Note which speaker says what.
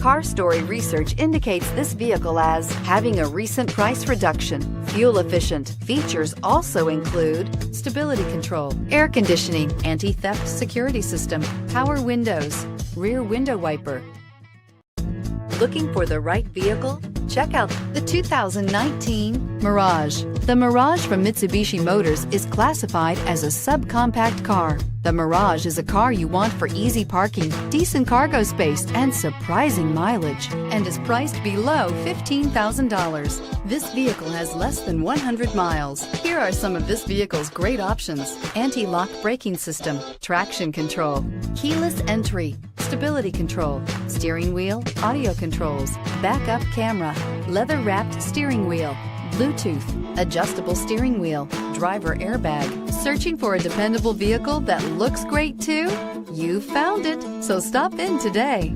Speaker 1: Car Story research indicates this vehicle as having a recent price reduction, fuel efficient. Features also include stability control, air conditioning, anti-theft security system, power windows, rear window wiper. Looking for the right vehicle? Check out the 2019 Mirage. The Mirage from Mitsubishi Motors is classified as a subcompact car. The Mirage is a car you want for easy parking, decent cargo space, and surprising mileage, and is priced below $15,000. This vehicle has less than 100 miles. Here are some of this vehicle's great options: anti-lock braking system, traction control, keyless entry, stability control, steering wheel audio controls, backup camera, leather-wrapped steering wheel, Bluetooth, adjustable steering wheel, driver airbag. Searching for a dependable vehicle that looks great too? You found it, so stop in today.